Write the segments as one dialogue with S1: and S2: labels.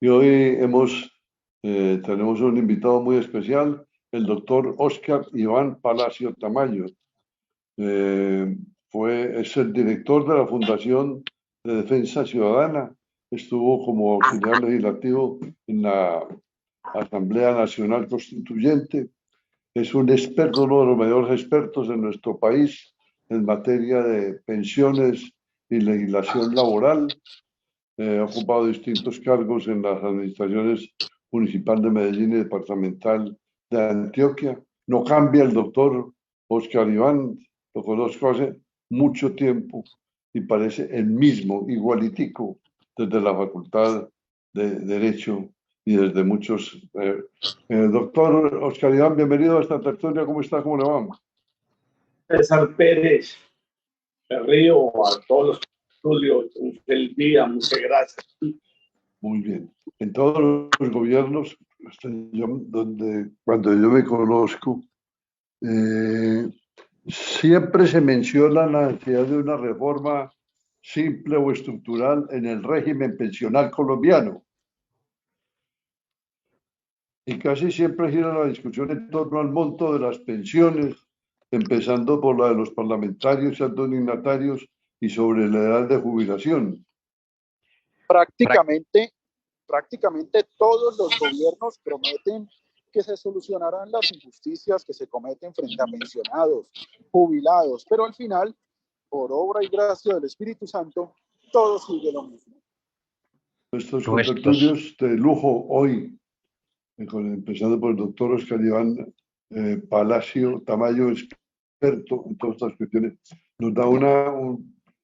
S1: Y hoy tenemos un invitado muy especial, el doctor Óscar Iván Palacio Tamayo. Es el director de la Fundación de Defensa Ciudadana. Estuvo como auxiliar legislativo en la Asamblea Nacional Constituyente. Es un experto, uno de los mayores expertos en nuestro país en materia de pensiones y legislación laboral. Ha ocupado distintos cargos en las administraciones municipal de Medellín y departamental de Antioquia. No cambia el doctor Óscar Iván, lo conozco hace mucho tiempo y parece el mismo, igualitico, desde la Facultad de Derecho y desde muchos. Doctor Óscar Iván, bienvenido a esta tertulia. ¿Cómo está? ¿Cómo le va?
S2: César Pérez, Río, a todos los estudios, un feliz día, muchas gracias.
S1: Muy bien. En todos los gobiernos, cuando yo me conozco, siempre se menciona la necesidad de una reforma simple o estructural en el régimen pensional colombiano. Y casi siempre gira la discusión en torno al monto de las pensiones, empezando por la de los parlamentarios y altos dignatarios y sobre la edad de jubilación.
S3: Prácticamente todos los gobiernos prometen que se solucionarán las injusticias que se cometen frente a pensionados, jubilados, pero al final, por obra y gracia del Espíritu Santo, todo sigue lo mismo.
S1: Nuestros contertulios de lujo hoy, empezando por el doctor Óscar Iván Palacio Tamayo, experto en todas estas cuestiones, nos da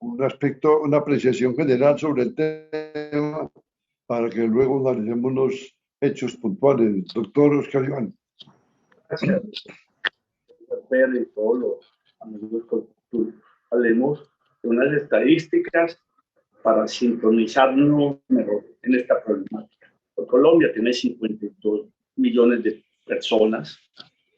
S1: un aspecto, una apreciación general sobre el tema para que luego analicemos los hechos puntuales. Doctor Óscar Iván.
S2: Gracias. Pedro y todos los amigos contertulios. Hablemos de unas estadísticas para sincronizarnos mejor en esta problemática. Colombia tiene 52 millones de personas,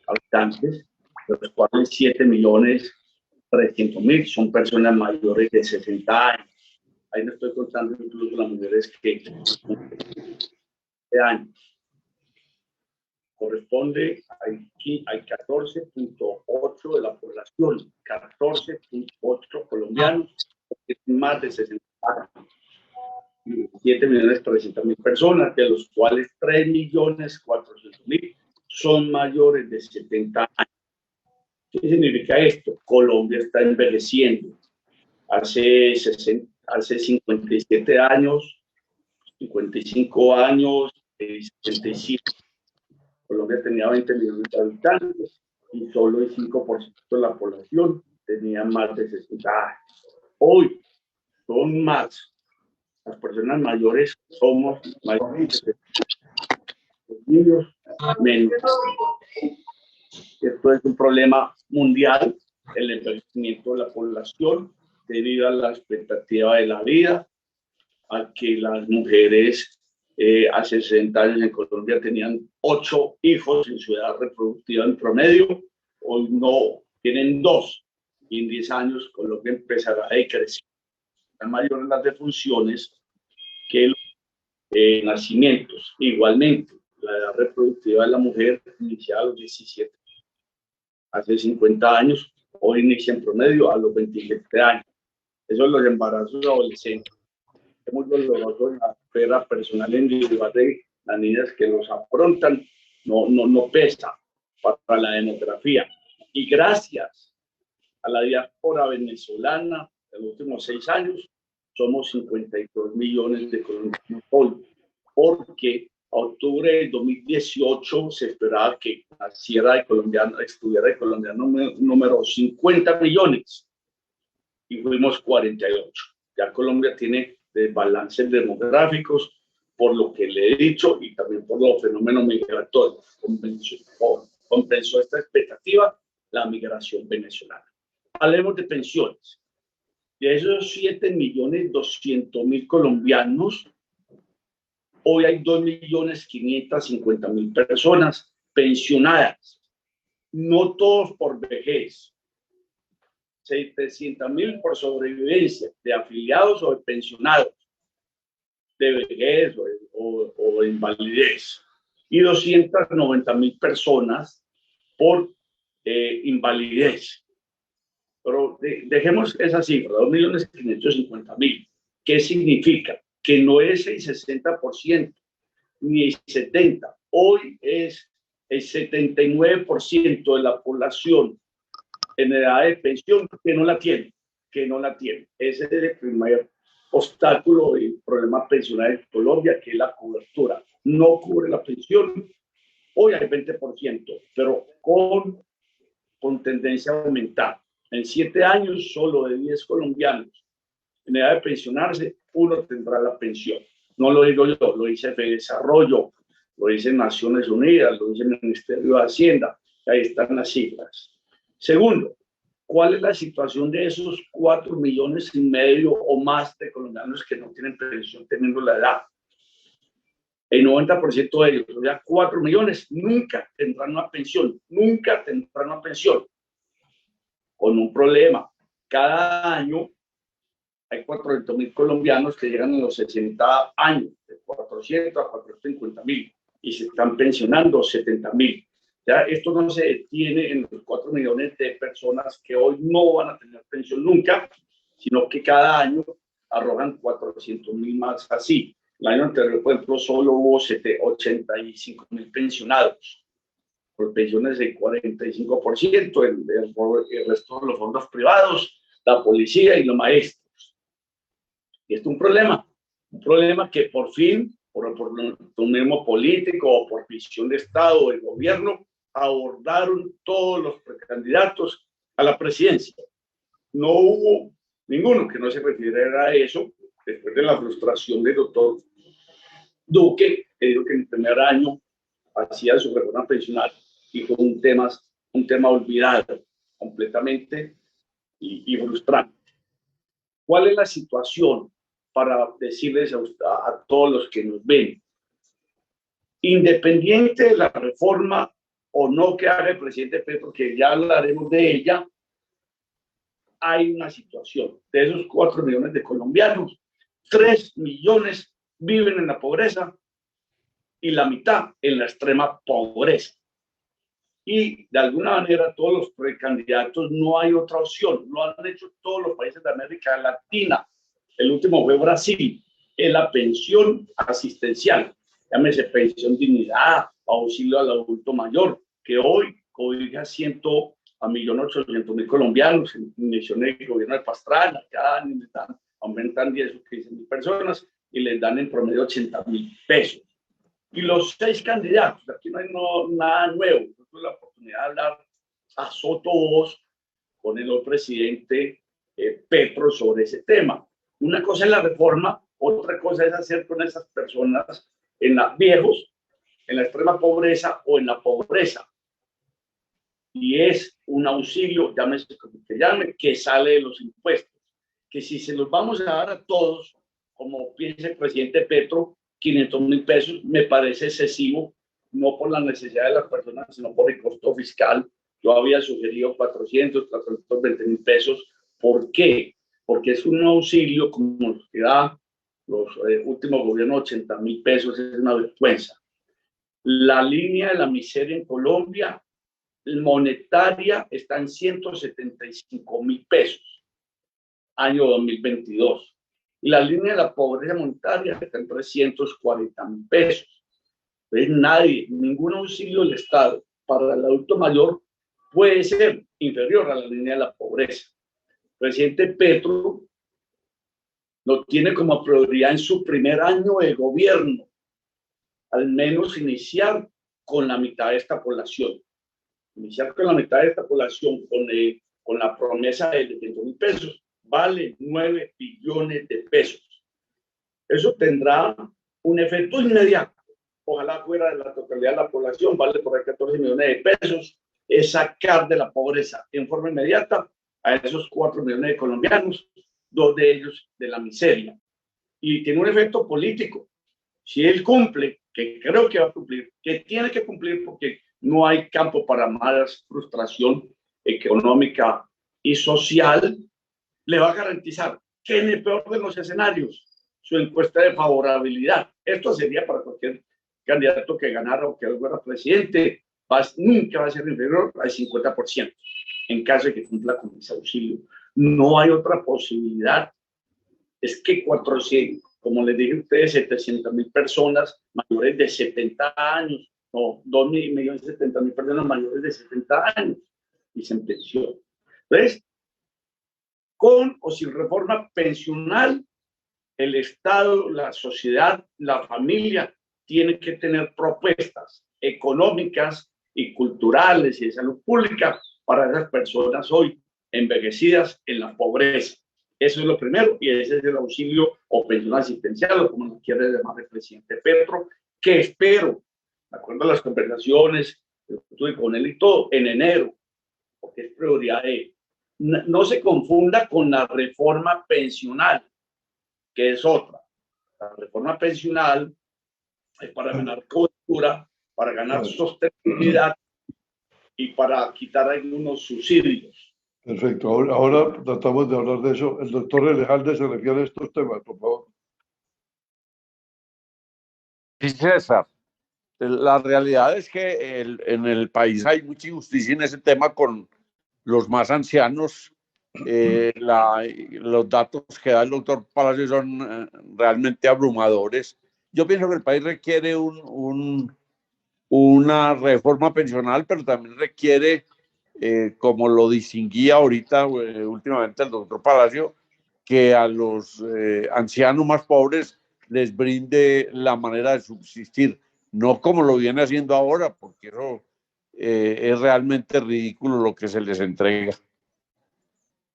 S2: habitantes, de los cuales 7.300.000 son personas mayores de 60 años. Ahí no estoy contando incluso las mujeres que de años. Corresponde, aquí hay 14.8 de la población, 14.8 colombianos, más de 60 años. 7.300.000 personas, de los cuales 3.400.000 son mayores de 70 años. ¿Qué significa esto? Colombia está envejeciendo. Hace 57 años, 55 años, 65. Colombia tenía 20 millones de habitantes y solo el 5% de la población tenía más de 60 años. Hoy son más. Las personas mayores somos mayores, los niños menos. Esto es un problema mundial, el envejecimiento de la población debido a la expectativa de la vida, a que las mujeres hace 60 años en Colombia tenían 8 hijos en su edad reproductiva en promedio, hoy no, tienen 2, y en 10 años Colombia empezará a decrecer. Son mayores las defunciones que los nacimientos. Igualmente, la edad reproductiva de la mujer iniciaba a los 17. Hace 50 años, hoy inicia en promedio a los 27 años. Eso es los embarazos adolescentes. Es muy doloroso en la esfera personal individual de las niñas que los afrontan, no pesa para la demografía. Y gracias a la diáspora venezolana de los últimos 6 años, somos 52 millones de colombianos hoy, porque a octubre de 2018 se esperaba que estuviera de colombiano número 50 millones y fuimos 48. Ya Colombia tiene desbalances demográficos, por lo que le he dicho, y también por los fenómenos migratorios. Compensó esta expectativa la migración venezolana. Hablemos de pensiones. De esos 7.200.000 colombianos, hoy hay 2.550.000 personas pensionadas, no todos por vejez, 600.000 por sobrevivencia, de afiliados o de pensionados. de vejez o de invalidez y 290.000 personas por invalidez. Pero dejemos esa cifra, 2.550.000. ¿Qué significa? Que no es el 60% ni el 70%. Hoy es el 79% de la población en edad de pensión que no la tiene. Ese es el primer obstáculo y problema pensional en Colombia, que es la cobertura. No cubre la pensión. Hoy hay 20%, pero con tendencia a aumentar. En 7 años, solo de 10 colombianos en edad de pensionarse, uno tendrá la pensión. No lo digo yo, lo dice FEDesarrollo, lo dice Naciones Unidas, lo dice el Ministerio de Hacienda. Ahí están las cifras. Segundo, ¿cuál es la situación de esos 4,5 millones o más de colombianos que no tienen pensión teniendo la edad? El 90% de ellos, o sea, 4 millones, nunca tendrán una pensión, con un problema. Cada año hay 400.000 colombianos que llegan a los 60 años, de 400 a 450.000, y se están pensionando 70.000. Ya esto no se detiene en los 4 millones de personas que hoy no van a tener pensión nunca, sino que cada año arrojan 400.000 más así. El año anterior, por ejemplo, solo hubo 85.000 pensionados, por pensiones del 45%, el resto de los fondos privados, la policía y los maestros. Y esto es un problema que por fin, por un mismo político o por visión de Estado o de gobierno, abordaron todos los precandidatos a la presidencia. No hubo ninguno que no se refiriera a eso, después de la frustración del doctor Duque, que dijo que en el primer año hacía su reforma pensional y fue un tema olvidado completamente y frustrante. ¿Cuál es la situación? Para decirles a todos los que nos ven, independiente de la reforma o no que haga el presidente Petro, que ya hablaremos de ella, hay una situación. De esos 4 millones de colombianos, 3 millones viven en la pobreza y la mitad en la extrema pobreza. Y de alguna manera todos los precandidatos no hay otra opción. Lo han hecho todos los países de América Latina. El último fue Brasil, es la pensión asistencial, llámese pensión dignidad, auxilio al adulto mayor, que hoy cobija a 1.800.000 colombianos. Mencioné el gobierno de Pastrana, cada año aumentan 10 o 15.000 personas y les dan en promedio 80.000 pesos. Y los 6 candidatos, aquí no hay nada nuevo, yo tuve la oportunidad de hablar a soto voz con el presidente Petro sobre ese tema. Una cosa es la reforma, otra cosa es hacer con esas personas viejos, en la extrema pobreza o en la pobreza. Y es un auxilio, llámese como se llame, que sale de los impuestos. Que si se los vamos a dar a todos, como piensa el presidente Petro, 500.000 pesos me parece excesivo, no por la necesidad de las personas, sino por el costo fiscal. Yo había sugerido 420.000 pesos. ¿Por qué? Porque es un auxilio como los que da los últimos gobiernos, 80.000 pesos, es una vergüenza. La línea de la miseria en Colombia, monetaria, está en 175.000 pesos, año 2022. Y la línea de la pobreza monetaria está en 340.000 pesos. Entonces, ningún auxilio del Estado para el adulto mayor puede ser inferior a la línea de la pobreza. El presidente Petro lo tiene como prioridad en su primer año de gobierno, al menos iniciar con la mitad de esta población. Iniciar con la mitad de esta población con la promesa de 200.000 pesos vale 9 billones de pesos. Eso tendrá un efecto inmediato. Ojalá fuera de la totalidad de la población, vale por ahí 14 millones de pesos. Es sacar de la pobreza en forma inmediata a esos 4 millones de colombianos, 2 de ellos de la miseria. Y tiene un efecto político. Si él cumple, que creo que va a cumplir, que tiene que cumplir porque no hay campo para más frustración económica y social, le va a garantizar que en el peor de los escenarios su encuesta de favorabilidad. Esto sería para cualquier candidato que ganara o que fuera presidente, nunca va a ser inferior al 50% en caso de que cumpla con ese auxilio. No hay otra posibilidad. Es que 400, como les dije a ustedes, 700.000 personas mayores de 70 años, o 2.070.000 personas mayores de 70 años y sin pensión. Entonces, con o sin reforma pensional, el Estado, la sociedad, la familia tiene que tener propuestas económicas y culturales y de salud pública para esas personas hoy envejecidas en la pobreza. Eso es lo primero, y ese es el auxilio o pensión asistencial, o como lo quiere llamar el presidente Petro, que espero, de acuerdo a las conversaciones que tuve con él y todo, en enero, porque es prioridad de él. No se confunda con la reforma pensional, que es otra. La reforma pensional es para ganar cobertura, para ganar sostenibilidad y para quitar algunos subsidios.
S1: Perfecto. Ahora tratamos de hablar de eso. El doctor Elejalde se refiere a estos temas, por favor.
S4: Sí, César. La realidad es que en el país hay mucha injusticia en ese tema con los más ancianos. Los datos que da el doctor Palacio son realmente abrumadores. Yo pienso que el país requiere una reforma pensional, pero también requiere, como lo distinguía ahorita últimamente el doctor Palacio, que a los ancianos más pobres les brinde la manera de subsistir, no como lo viene haciendo ahora, porque eso es realmente ridículo lo que se les entrega.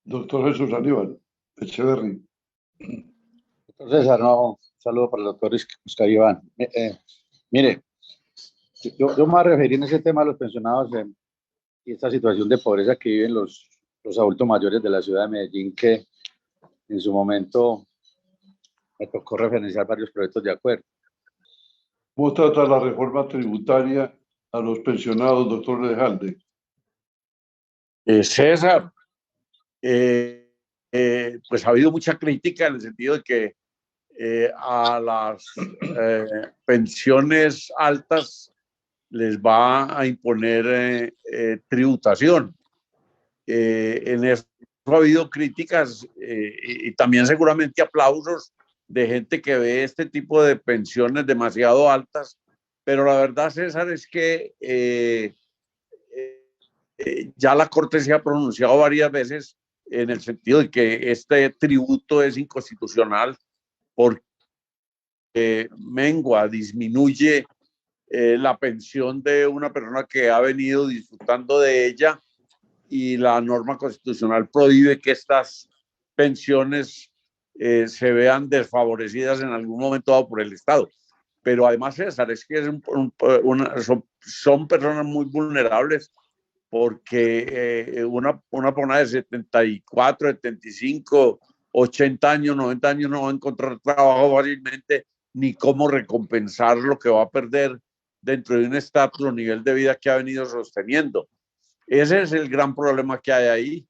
S1: Doctor Jesús Aníbal Echeverry.
S5: Doctor César, no, saludo para el doctor Oscar Iván. Mire, yo me voy a referir en ese tema a los pensionados y esta situación de pobreza que viven los adultos mayores de la ciudad de Medellín, que en su momento me tocó referenciar varios proyectos de acuerdo.
S1: ¿Cómo trata la reforma tributaria a los pensionados, doctor Elejalde?
S4: César, pues ha habido mucha crítica en el sentido de que a las pensiones altas les va a imponer tributación. En eso ha habido críticas y también seguramente aplausos de gente que ve este tipo de pensiones demasiado altas, pero la verdad, César, es que ya la Corte se ha pronunciado varias veces en el sentido de que este tributo es inconstitucional porque mengua, disminuye la pensión de una persona que ha venido disfrutando de ella, y la norma constitucional prohíbe que estas pensiones se vean desfavorecidas en algún momento dado por el Estado. Pero además, César, es que son personas muy vulnerables porque una persona de 74, 75, 80 años, 90 años no va a encontrar trabajo fácilmente ni cómo recompensar lo que va a perder dentro de un estatus o nivel de vida que ha venido sosteniendo. Ese es el gran problema que hay ahí.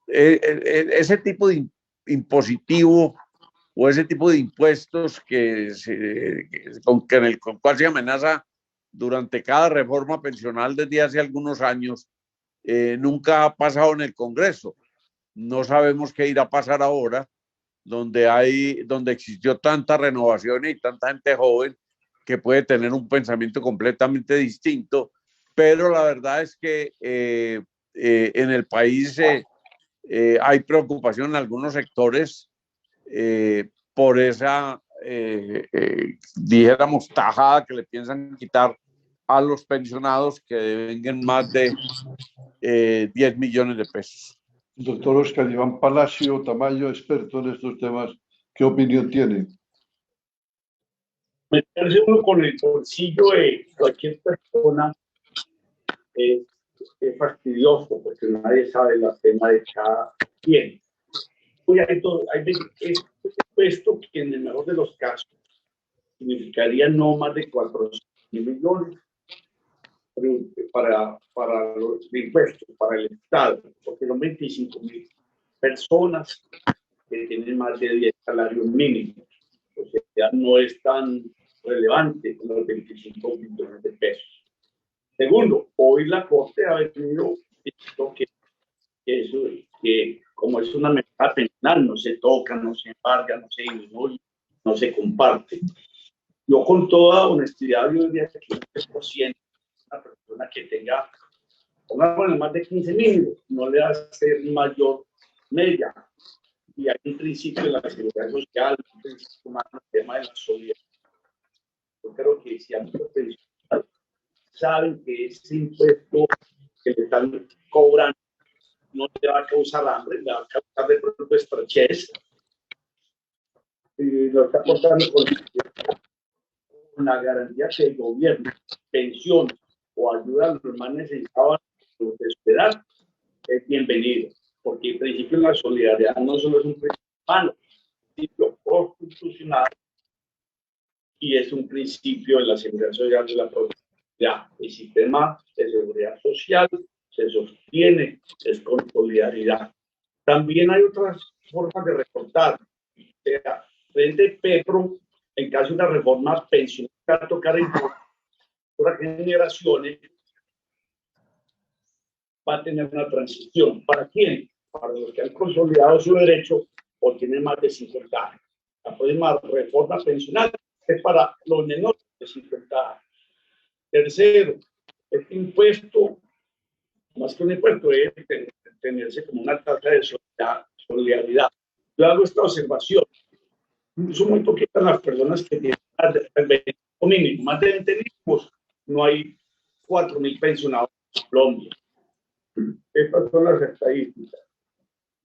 S4: Ese tipo de impositivo o ese tipo de impuestos con el cual se amenaza durante cada reforma pensional desde hace algunos años, nunca ha pasado en el Congreso. No sabemos qué irá a pasar ahora, donde existió tanta renovación y tanta gente joven que puede tener un pensamiento completamente distinto, pero la verdad es que en el país hay preocupación en algunos sectores por esa, dijéramos, tajada que le piensan quitar a los pensionados que devengan más de 10 millones de pesos.
S1: Doctor Oscar Iván Palacio Tamayo, experto en estos temas, ¿qué opinión tiene?
S2: Meterse uno con el bolsillo de cualquier persona es fastidioso, porque nadie sabe el tema de cada quien. Esto que en el mejor de los casos significaría no más de 400 millones para los impuestos, para el Estado, porque son 25.000 personas que tienen más de 10 salarios mínimos. O sea, no es tan relevante como los 25 millones de pesos. Segundo, hoy la Corte ha venido diciendo que como es una medida penal, no se toca, no se embarga, no se disminuye, no se comparte. Yo con toda honestidad, yo diría que el 3%, una persona que tenga, pongamos más de 15 mínimos, no le va a ser mayor media. Y hay un principio de la seguridad social, un principio humano, el tema de la solidaridad. Yo creo que si a muchos pensionistas saben que ese impuesto que le están cobrando no le va a causar hambre, le va a causar de pronto estrechez, y lo está aportando con la garantía que el gobierno, pensión o ayuda a los más necesitados de esperar, es bienvenido. Porque el principio de la solidaridad no solo es un principio humano, es un principio constitucional y es un principio de la seguridad social de la propiedad. El sistema de seguridad social se sostiene, es con solidaridad. También hay otras formas de recortar. O sea, frente Petro, en caso de una reforma pensional, tocar en otras generaciones, va a tener una transición. ¿Para quién? Para los que han consolidado su derecho o tienen más de 50 años. La próxima reforma pensional es para los menores de 50 años. Tercero, este impuesto, más que un impuesto, debe tenerse como una tasa de solidaridad. Yo hago esta observación. Son muy poquitas las personas que tienen más de 20 mínimo. Más de 20 mínimos, no hay 4.000 pensionados en Colombia. Estas son las estadísticas.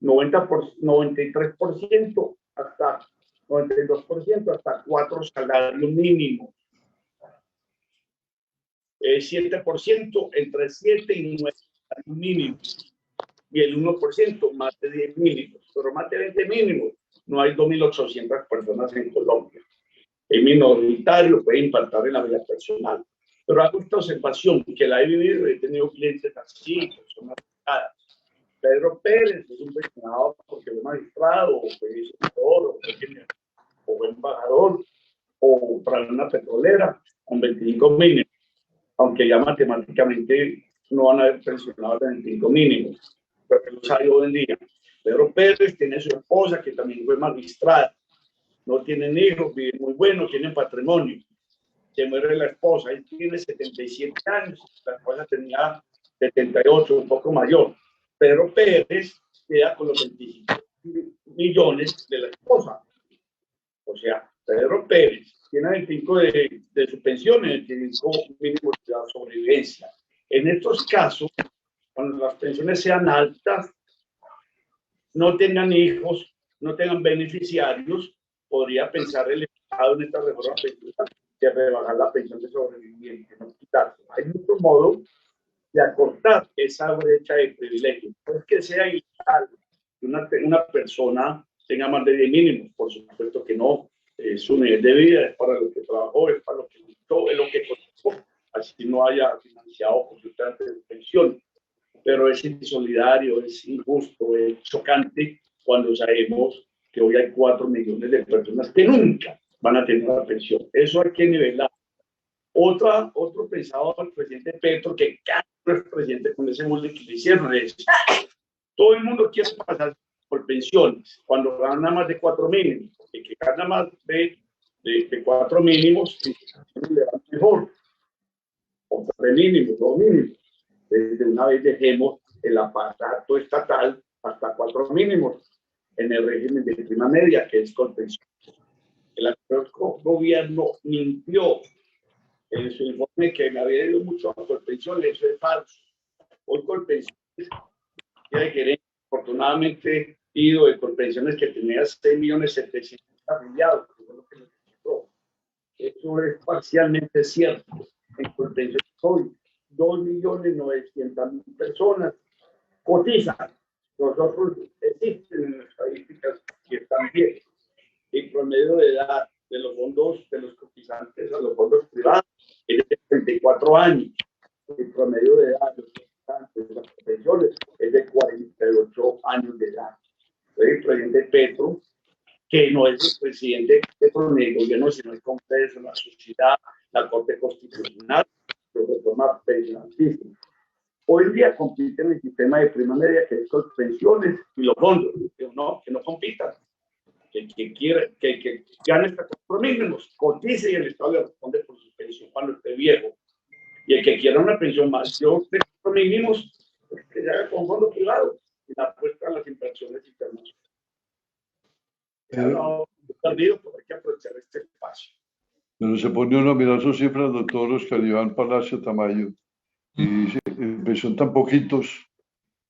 S2: 93% hasta 92% hasta 4 salarios mínimos. 7% entre 7 y 9 salarios mínimos. Y el 1% más de 10 mínimos. Pero más de 20 mínimos, no hay 2.800 personas en Colombia. El minoritario puede impactar en la vida personal. Pero hago esta observación, que la he vivido, he tenido clientes así, personas afectadas. Pedro Pérez es un pensionado porque fue magistrado, o fue senador, o fue embajador, o para una petrolera, con 25 mínimos. Aunque ya matemáticamente no van a haber pensionados de 25 mínimos, pero que los hay hoy en día. Pedro Pérez tiene su esposa, que también fue magistrada. No tienen hijos, viven muy bueno, tienen patrimonio. Se muere la esposa, él tiene 77 años, la esposa tenía 78, un poco mayor. Pedro Pérez queda con los 25 millones de la esposa. O sea, Pedro Pérez tiene 25 de su pensión y 25 mínimos de la sobrevivencia. En estos casos, cuando las pensiones sean altas, no tengan hijos, no tengan beneficiarios, podría pensar el Estado en esta reforma pensional de rebajar la pensión de sobreviviente, no quitarse. Hay muchos modos de acortar esa brecha de privilegio. No es que sea ilegal que una persona tenga más de 10 mínimos, por supuesto que no. Es su nivel de vida, es para lo que trabajó, es para lo que luchó, es lo que costó, así no haya financiado por su pensión. Pero es insolidario, es injusto, es chocante cuando sabemos que hoy hay 4 millones de personas que nunca van a tener una pensión. Eso hay que nivelar. Otro pensador, el presidente Petro, que cada vez presidente con ese molde que le hicieron, es todo el mundo quiere pasar por pensiones cuando gana más de 4 mínimos. El que gana más de 4 mínimos, le va mejor. O 3 mínimos, 2 mínimos. De una vez dejemos el aparato estatal hasta 4 mínimos en el régimen de prima media, que es Colpensiones. El actual gobierno mintió en su informe que me había ido mucho a Colpensiones. Eso es falso. Hoy Colpensiones tiene que afortunadamente ido de Colpensiones que tenía 6.700.000 afiliados. Eso es parcialmente cierto. En Colpensiones hoy 2.900.000 personas cotizan. Nosotros existen en las estadísticas que están bien. El promedio de edad de los fondos, de los cotizantes a los fondos privados, es de 34 años. El promedio de edad de los cotizantes de las pensiones es de 48 años de edad. El presidente Petro que no es el presidente del gobierno, sino el Congreso, la sociedad, la Corte Constitucional, la reforma pensionatística. Hoy en día compiten el sistema de prima media, que es con pensiones y los fondos, que no compitan. Que gane este compromiso, cotice y el Estado le responde por su pensión cuando esté viejo. Y el que quiera una pensión más de mínimos, pues que se haga con fondo privado y la apuesta a las inversiones internacionales. Perdido, pues hay que aprovechar este espacio.
S1: Pero se pone uno a mirar sus cifras, doctor Oscar Iván Palacio Tamayo, y dice, son tan poquitos,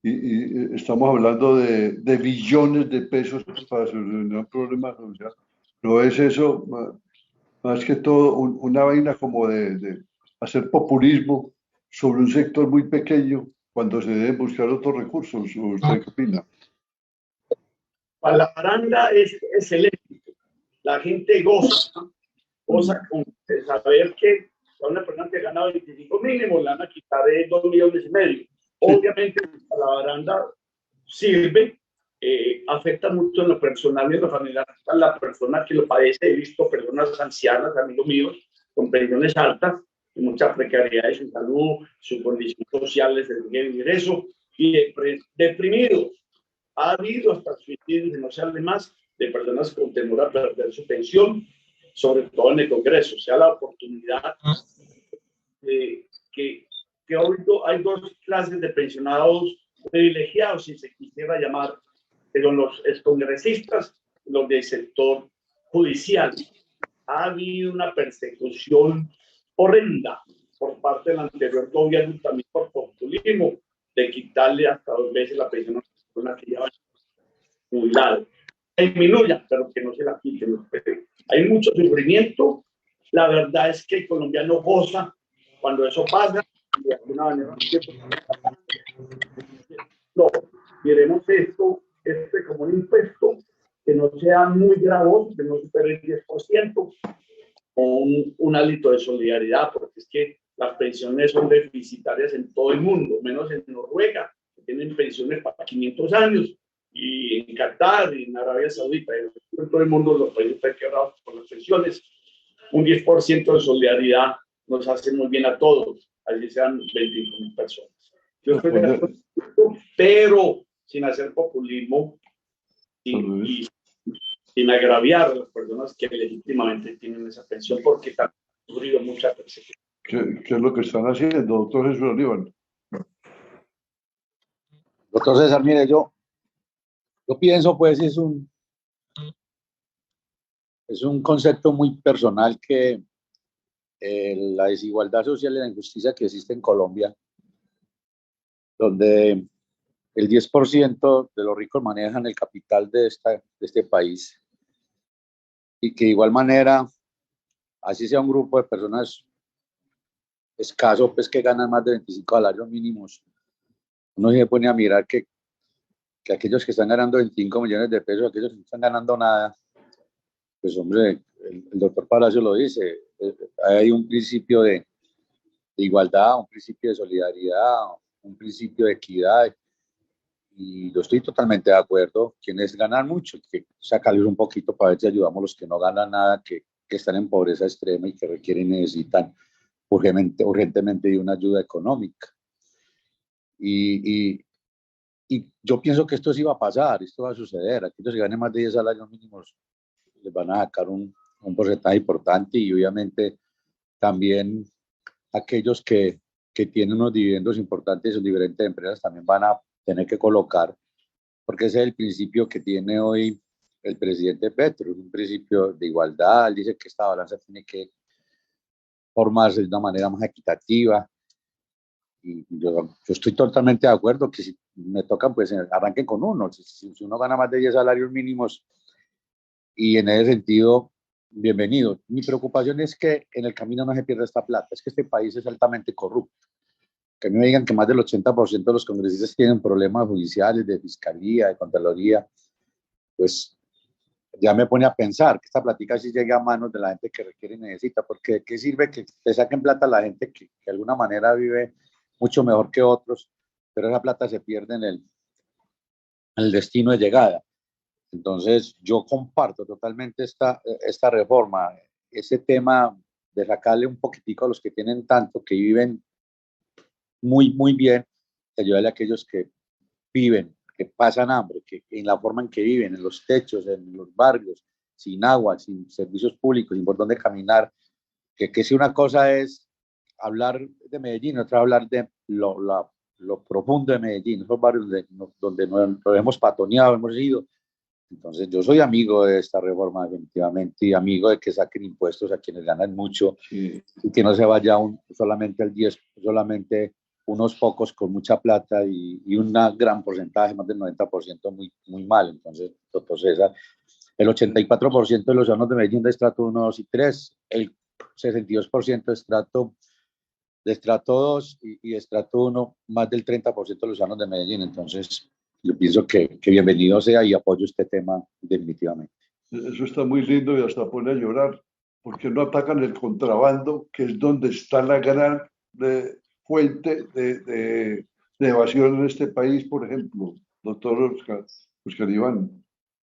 S1: y estamos hablando de billones de pesos para solucionar problemas sociales. No es eso, más que todo, una vaina como de hacer populismo sobre un sector muy pequeño cuando se deben buscar otros recursos. ¿Usted qué opina?
S2: Para la baranda es excelente. La gente goza con saber que a una persona que gana 25 mínimos le van a quitar 2,5 millones. Obviamente, la baranda sirve, afecta mucho en lo personal y en lo familiar a la persona que lo padece. He visto personas ancianas, amigos míos, con pensiones altas y mucha precariedad de su salud, sus condiciones sociales, de ingreso y deprimidos. Ha habido hasta suicidios, y no se hable más, de personas con temor a perder su pensión, sobre todo en el Congreso. O sea, la oportunidad que hoy hay dos clases de pensionados privilegiados, si se quisiera llamar, pero los excongresistas, los del sector judicial. Ha habido una persecución horrenda por parte del anterior gobierno, también por populismo, de quitarle hasta 2 veces la pensión a las personas que llevan jubilado. Disminuya, pero que no se la quiten. Hay mucho sufrimiento. La verdad es que el colombiano goza cuando eso pasa. De alguna manera, no, queremos esto como un impuesto que no sea muy gravoso, que no supere el 10%, o un hálito de solidaridad, porque es que las pensiones son deficitarias en todo el mundo, menos en Noruega, que tienen pensiones para 500 años, y en Qatar, y en Arabia Saudita, y en todo el mundo los países están quebrados por las pensiones. Un 10% de solidaridad nos hace muy bien a todos, así sean 25,000 personas. Yo estoy de acuerdo, pero sin hacer populismo y sin agraviar a las personas que legítimamente tienen esa pensión, porque han sufrido mucha persecución.
S1: ¿Qué es lo que están haciendo, doctor Jesús Aníbal?
S5: Doctor César, mire, yo pienso, pues, es un concepto muy personal que la desigualdad social y la injusticia que existe en Colombia, donde el 10% de los ricos manejan el capital de este país, y que de igual manera, así sea un grupo de personas escaso, pues, que ganan más de 25 salarios mínimos, uno se pone a mirar que aquellos que están ganando 25 millones de pesos, aquellos que no están ganando nada, pues, hombre, el doctor Palacio lo dice, hay un principio de igualdad, un principio de solidaridad, un principio de equidad, y yo estoy totalmente de acuerdo. Quienes ganan mucho, que sacarles un poquito para ver si ayudamos a los que no ganan nada, que están en pobreza extrema y que requieren y necesitan urgentemente de una ayuda económica. Y yo pienso que esto sí va a pasar, esto va a suceder. Aquellos que ganen más de 10 salarios mínimos les van a sacar un porcentaje importante, y obviamente también aquellos que tienen unos dividendos importantes en diferentes empresas también van a tener que colocar, porque ese es el principio que tiene hoy el presidente Petro, un principio de igualdad. Él dice que esta balanza tiene que formarse de una manera más equitativa, y yo estoy totalmente de acuerdo que si me tocan, pues arranquen con uno. Si uno gana más de 10 salarios mínimos, y en ese sentido, bienvenido. Mi preocupación es que en el camino no se pierda esta plata. Es que este país es altamente corrupto. Que me digan que más del 80% de los congresistas tienen problemas judiciales, de fiscalía, de contraloría, pues ya me pone a pensar que esta plática sí llegue a manos de la gente que requiere y necesita, porque ¿de qué sirve que te saquen plata a la gente que de alguna manera vive mucho mejor que otros, pero esa plata se pierde en el destino de llegada? Entonces, yo comparto totalmente esta reforma, ese tema de sacarle un poquitico a los que tienen tanto, que viven muy, muy bien, y ayudarle a aquellos que viven, que pasan hambre, que en la forma en que viven, en los techos, en los barrios, sin agua, sin servicios públicos, sin por dónde caminar, que si una cosa es hablar de Medellín, otra hablar de lo profundo de Medellín, esos barrios donde nos hemos patoneado, hemos ido. Entonces, yo soy amigo de esta reforma definitivamente y amigo de que saquen impuestos a quienes ganan mucho
S1: Sí.
S5: y que no se vaya solamente al 10, solamente unos pocos con mucha plata y un gran porcentaje, más del 90% muy, muy mal. Entonces, doctor César, el 84% de los ciudadanos de Medellín de estrato 1, 2 y 3, el 62% de estrato 2 y estrato 1, más del 30% de los ciudadanos de Medellín. Entonces, yo pienso que bienvenido sea y apoyo este tema definitivamente.
S1: Eso está muy lindo y hasta pone a llorar, porque no atacan el contrabando, que es donde está la gran fuente de evasión en este país, por ejemplo, doctor Oscar Iván.